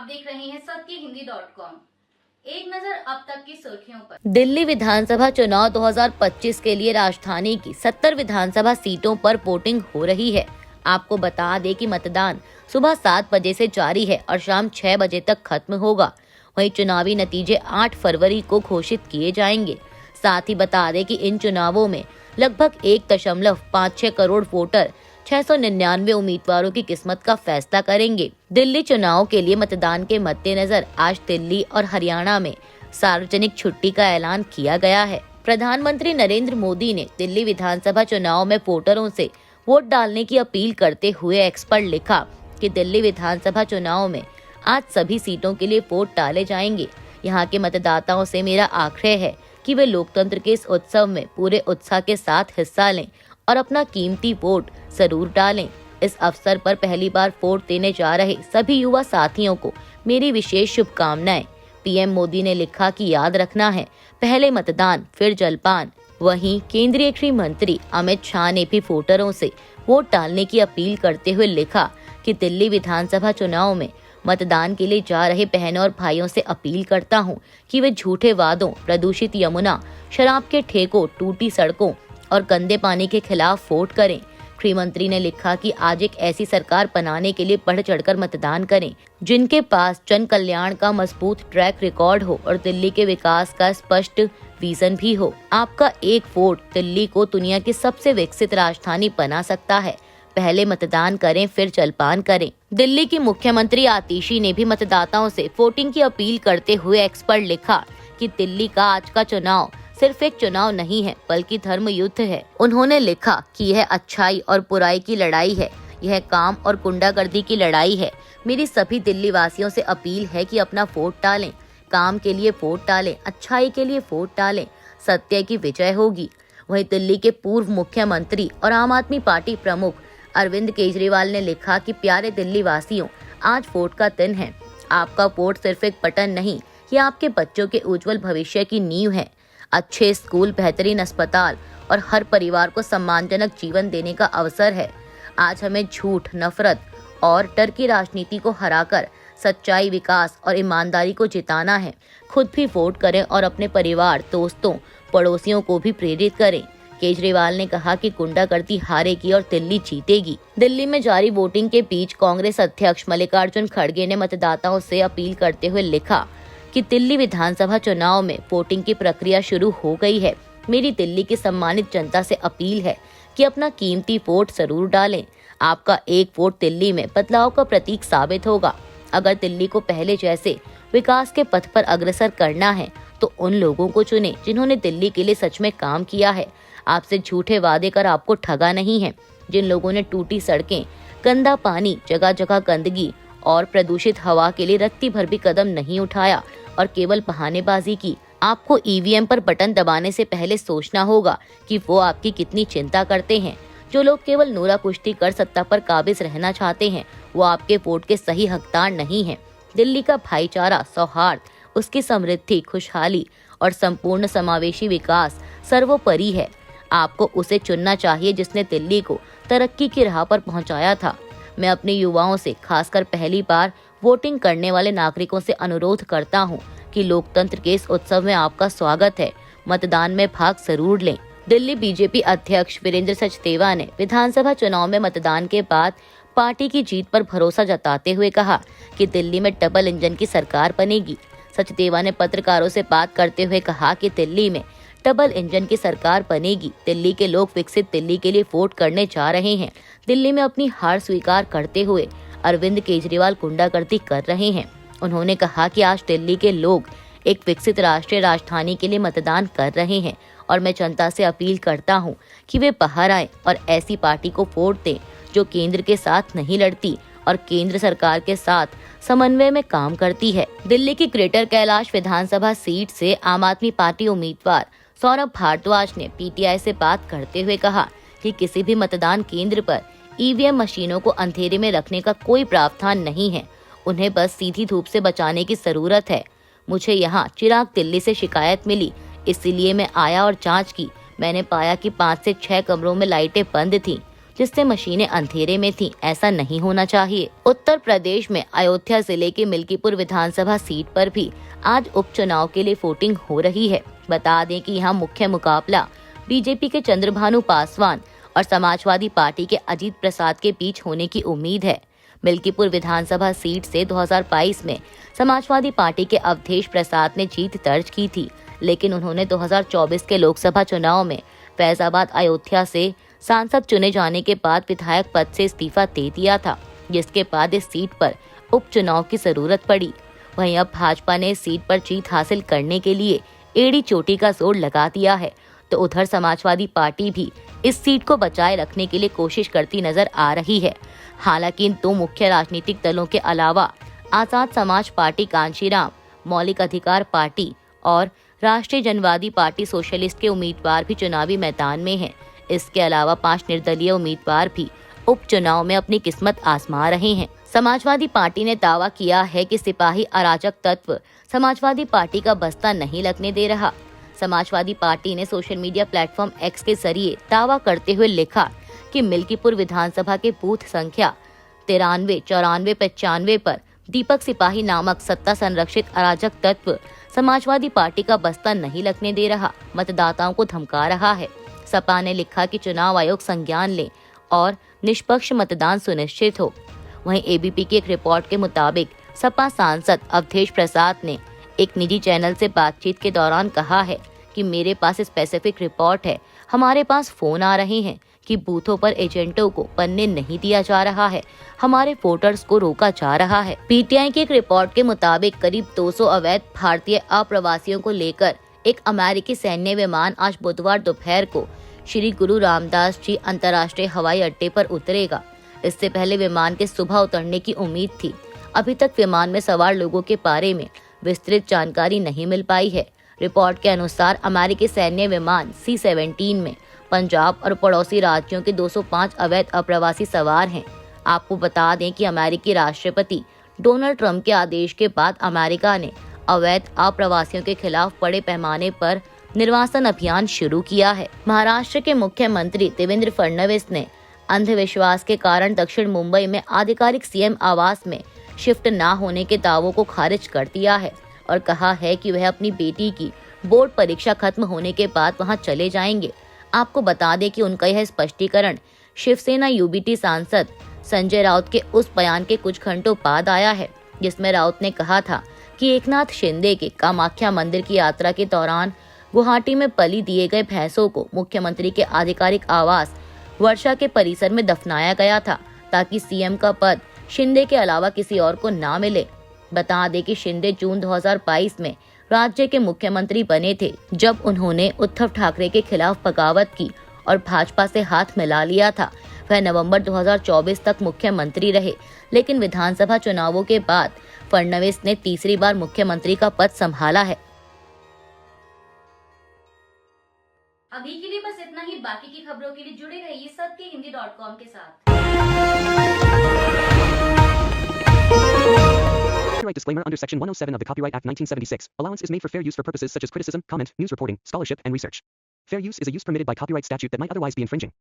आप देख रहे हैं सबकीहिंदी.com। एक नजर अब तक की सुर्खियों पर। दिल्ली विधानसभा चुनाव 2025 के लिए राजधानी की 70 विधानसभा सीटों पर वोटिंग हो रही है। आपको बता दें कि मतदान सुबह 7 बजे से जारी है और शाम 6 बजे तक खत्म होगा। वहीं चुनावी नतीजे 8 फरवरी को घोषित किए जाएंगे। साथ ही बता दें कि इन चुनावों में लगभग 1.56 करोड़ वोटर 699 उम्मीदवारों की किस्मत का फैसला करेंगे। दिल्ली चुनाव के लिए मतदान के मद्देनजर आज दिल्ली और हरियाणा में सार्वजनिक छुट्टी का ऐलान किया गया है। प्रधानमंत्री नरेंद्र मोदी ने दिल्ली विधानसभा चुनाव में वोटरों से वोट डालने की अपील करते हुए एक्स पर लिखा कि दिल्ली विधानसभा चुनाव में आज सभी सीटों के लिए वोट डाले जाएंगे। यहाँ के मतदाताओं से मेरा आग्रह है कि वे लोकतंत्र के इस उत्सव में पूरे उत्साह के साथ हिस्सा लें और अपना कीमती वोट जरूर डालें। इस अवसर पर पहली बार वोट देने जा रहे सभी युवा साथियों को मेरी विशेष शुभकामनाएं। पीएम मोदी ने लिखा कि याद रखना है, पहले मतदान फिर जलपान। वहीं केंद्रीय गृह मंत्री अमित शाह ने भी वोटरों से वोट डालने की अपील करते हुए लिखा कि दिल्ली विधानसभा चुनाव में मतदान के लिए जा रहे बहनों और भाइयों से अपील करता हूं कि वे झूठे वादों, प्रदूषित यमुना, शराब के ठेकों, टूटी सड़कों और गंदे पानी के खिलाफ वोट करें। गृह मंत्री ने लिखा कि आज एक ऐसी सरकार बनाने के लिए बढ़ चढ़कर मतदान करें जिनके पास जन कल्याण का मजबूत ट्रैक रिकॉर्ड हो और दिल्ली के विकास का स्पष्ट विजन भी हो। आपका एक वोट दिल्ली को दुनिया की सबसे विकसित राजधानी बना सकता है। पहले मतदान करें फिर जलपान करें। दिल्ली की मुख्यमंत्री आतिशी ने भी मतदाताओं से वोटिंग की अपील करते हुए एक्स पर लिखा कि दिल्ली का आज का चुनाव सिर्फ एक चुनाव नहीं है बल्कि धर्म युद्ध है। उन्होंने लिखा कि यह अच्छाई और बुराई की लड़ाई है, यह काम और गुंडागर्दी की लड़ाई है। मेरी सभी दिल्ली वासियों से अपील है कि अपना वोट डालें, काम के लिए वोट डालें, अच्छाई के लिए वोट डालें, सत्य की विजय होगी। वहीं दिल्ली के पूर्व मुख्यमंत्री और आम आदमी पार्टी प्रमुख अरविंद केजरीवाल ने लिखा कि प्यारे दिल्ली वासियों, आज वोट का दिन है। आपका वोट सिर्फ एक बटन नहीं, ये आपके बच्चों के उज्जवल भविष्य की नींव है। अच्छे स्कूल, बेहतरीन अस्पताल और हर परिवार को सम्मानजनक जीवन देने का अवसर है। आज हमें झूठ, नफरत और डर की राजनीति को हराकर सच्चाई, विकास और ईमानदारी को जिताना है। खुद भी वोट करें और अपने परिवार, दोस्तों, पड़ोसियों को भी प्रेरित करें। केजरीवाल ने कहा कि गुंडागर्दी हारेगी और दिल्ली जीतेगी। दिल्ली में जारी वोटिंग के बीच कांग्रेस अध्यक्ष मल्लिकार्जुन खड़गे ने मतदाताओं से अपील करते हुए लिखा कि दिल्ली विधानसभा चुनाव में वोटिंग की प्रक्रिया शुरू हो गई है। मेरी दिल्ली की सम्मानित जनता से अपील है कि अपना कीमती वोट जरूर डालें। आपका एक वोट दिल्ली में बदलाव का प्रतीक साबित होगा। अगर दिल्ली को पहले जैसे विकास के पथ पर अग्रसर करना है तो उन लोगों को चुनें जिन्होंने दिल्ली के लिए सच में काम किया है। आपसे झूठे वादे कर आपको ठगा नहीं है। जिन लोगों ने टूटी सड़कें, गंदा पानी, जगह जगह गंदगी और प्रदूषित हवा के लिए रत्ती भर भी कदम नहीं उठाया और केवल बहानेबाजी की। आपको ईवीएम पर बटन दबाने से पहले सोचना होगा कि वो आपकी कितनी चिंता करते हैं। जो लोग केवल नूरा कुश्ती कर सत्ता पर काबिज रहना चाहते हैं, वो आपके वोट के सही हकदार नहीं हैं। दिल्ली का भाईचारा, सौहार्द, उसकी समृद्धि, खुशहाली और संपूर्ण समावेशी विकास सर्वोपरि है। आपको उसे चुनना चाहिए जिसने दिल्ली को तरक्की की राह पर पहुंचाया था। मैं अपने युवाओं से, खासकर पहली बार वोटिंग करने वाले नागरिकों से अनुरोध करता हूं कि लोकतंत्र के इस उत्सव में आपका स्वागत है। मतदान में भाग जरूर लें। दिल्ली बीजेपी अध्यक्ष वीरेंद्र सचदेवा ने विधानसभा चुनाव में मतदान के बाद पार्टी की जीत पर भरोसा जताते हुए कहा कि दिल्ली में डबल इंजन की सरकार बनेगी। सचदेवा ने पत्रकारों से बात करते हुए कहा कि दिल्ली में डबल इंजन की सरकार बनेगी। दिल्ली के लोग विकसित दिल्ली के लिए वोट करने जा रहे हैं। दिल्ली में अपनी हार स्वीकार करते हुए अरविंद केजरीवाल गुंडागर्दी कर रहे हैं। उन्होंने कहा कि आज दिल्ली के लोग एक विकसित राष्ट्रीय राजधानी के लिए मतदान कर रहे हैं और मैं जनता से अपील करता हूं कि वे बाहर आएं और ऐसी पार्टी को वोट दें जो केंद्र के साथ नहीं लड़ती और केंद्र सरकार के साथ समन्वय में काम करती है। दिल्ली की ग्रेटर कैलाश विधानसभा सीट से आम आदमी पार्टी उम्मीदवार सौरभ भारद्वाज ने पीटीआई से बात करते हुए कहा कि किसी भी मतदान केंद्र पर ईवीएम मशीनों को अंधेरे में रखने का कोई प्रावधान नहीं है। उन्हें बस सीधी धूप से बचाने की जरूरत है। मुझे यहाँ चिराग दिल्ली से शिकायत मिली, इसीलिए मैं आया और जांच की। मैंने पाया कि 5 से 6 कमरों में लाइटें बंद थीं, जिससे मशीनें अंधेरे में थीं। ऐसा नहीं होना चाहिए। उत्तर प्रदेश में अयोध्या जिले के मिल्कीपुर विधानसभा सीट पर भी आज उपचुनाव के लिए वोटिंग हो रही है। बता दें कि यहाँ मुख्य मुकाबला बीजेपी के चंद्रभानु पासवान और समाजवादी पार्टी के अजीत प्रसाद के बीच होने की उम्मीद है। मिल्कीपुर विधानसभा सीट से 2022 में समाजवादी पार्टी के अवधेश प्रसाद ने जीत दर्ज की थी, लेकिन उन्होंने 2024 के लोकसभा चुनाव में फैजाबाद अयोध्या से सांसद चुने जाने के बाद विधायक पद से इस्तीफा दे दिया था, जिसके बाद इस सीट पर उपचुनाव की जरूरत पड़ी। वहीं अब भाजपा ने इस सीट पर जीत हासिल करने के लिए एड़ी चोटी का जोर लगा दिया है, तो उधर समाजवादी पार्टी भी इस सीट को बचाए रखने के लिए कोशिश करती नजर आ रही है। हालांकि इन दो मुख्य राजनीतिक दलों के अलावा आजाद समाज पार्टी कांशीराम, मौलिक अधिकार पार्टी और राष्ट्रीय जनवादी पार्टी सोशलिस्ट के उम्मीदवार भी चुनावी मैदान में हैं। इसके अलावा 5 निर्दलीय उम्मीदवार भी उपचुनाव में अपनी किस्मत आजमा रहे हैं। समाजवादी पार्टी ने दावा किया है कि सिपाही अराजक तत्व समाजवादी पार्टी का बस्ता नहीं लगने दे रहा। समाजवादी पार्टी ने सोशल मीडिया प्लेटफॉर्म एक्स के जरिए दावा करते हुए लिखा कि मिल्कीपुर विधानसभा के बूथ संख्या 93, 94, 95 पर दीपक सिपाही नामक सत्ता संरक्षित अराजक तत्व समाजवादी पार्टी का बस्ता नहीं लगने दे रहा, मतदाताओं को धमका रहा है। सपा ने लिखा कि चुनाव आयोग संज्ञान ले और निष्पक्ष मतदान सुनिश्चित हो। वहीं एबीपी की एक रिपोर्ट के मुताबिक सपा सांसद अवधेश प्रसाद ने एक निजी चैनल से बातचीत के दौरान कहा है कि मेरे पास स्पेसिफिक रिपोर्ट है, हमारे पास फोन आ रहे हैं कि बूथों पर एजेंटों को पन्ने नहीं दिया जा रहा है, हमारे वोटर्स को रोका जा रहा है। पीटीआई की एक रिपोर्ट के मुताबिक करीब 200 अवैध भारतीय अप्रवासियों को लेकर एक अमेरिकी सैन्य विमान आज बुधवार दोपहर को श्री गुरु रामदास जी अंतर्राष्ट्रीय हवाई अड्डे पर उतरेगा। इससे पहले विमान के सुबह उतरने की उम्मीद थी। अभी तक विमान में सवार लोगों के बारे में विस्तृत जानकारी नहीं मिल पाई है। रिपोर्ट के अनुसार अमेरिकी सैन्य विमान C-17 में पंजाब और पड़ोसी राज्यों के 205 अवैध अप्रवासी सवार हैं। आपको बता दें कि अमेरिकी राष्ट्रपति डोनाल्ड ट्रंप के आदेश के बाद अमेरिका ने अवैध अप्रवासियों के खिलाफ बड़े पैमाने पर निर्वासन अभियान शुरू किया है। महाराष्ट्र के मुख्यमंत्री देवेंद्र फडणवीस ने अंधविश्वास के कारण दक्षिण मुंबई में आधिकारिक सीएम आवास में शिफ्ट न होने के दावों को खारिज कर दिया है और कहा है कि वह अपनी बेटी की बोर्ड परीक्षा खत्म होने के बाद वहां चले जाएंगे। आपको बता दें कि उनका यह स्पष्टीकरण शिवसेना यूबीटी सांसद संजय राउत के उस बयान के कुछ घंटों बाद आया है, जिसमें राउत ने कहा था कि एकनाथ शिंदे के कामाख्या मंदिर की यात्रा के दौरान गुवाहाटी में बलि दिए गए भैंसों को मुख्यमंत्री के आधिकारिक आवास वर्षा के परिसर में दफनाया गया था, ताकि सीएम का पद शिंदे के अलावा किसी और को ना मिले। बता दें कि शिंदे जून 2022 में राज्य के मुख्यमंत्री बने थे, जब उन्होंने उद्धव ठाकरे के खिलाफ बगावत की और भाजपा से हाथ मिला लिया था। वह नवंबर 2024 तक मुख्यमंत्री रहे, लेकिन विधानसभा चुनावों के बाद फडणवीस ने तीसरी बार मुख्यमंत्री का पद संभाला है। अभी के लिए बस इतना ही। बाकी की खबरों के लिए जुड़े रहिए सत्यहिंदी.com के साथ। Copyright disclaimer under Section 107 of the Copyright Act 1976. Allowance is made for fair use for purposes such as criticism, comment, news reporting, scholarship, and research. Fair use is a use permitted by copyright statute that might otherwise be infringing.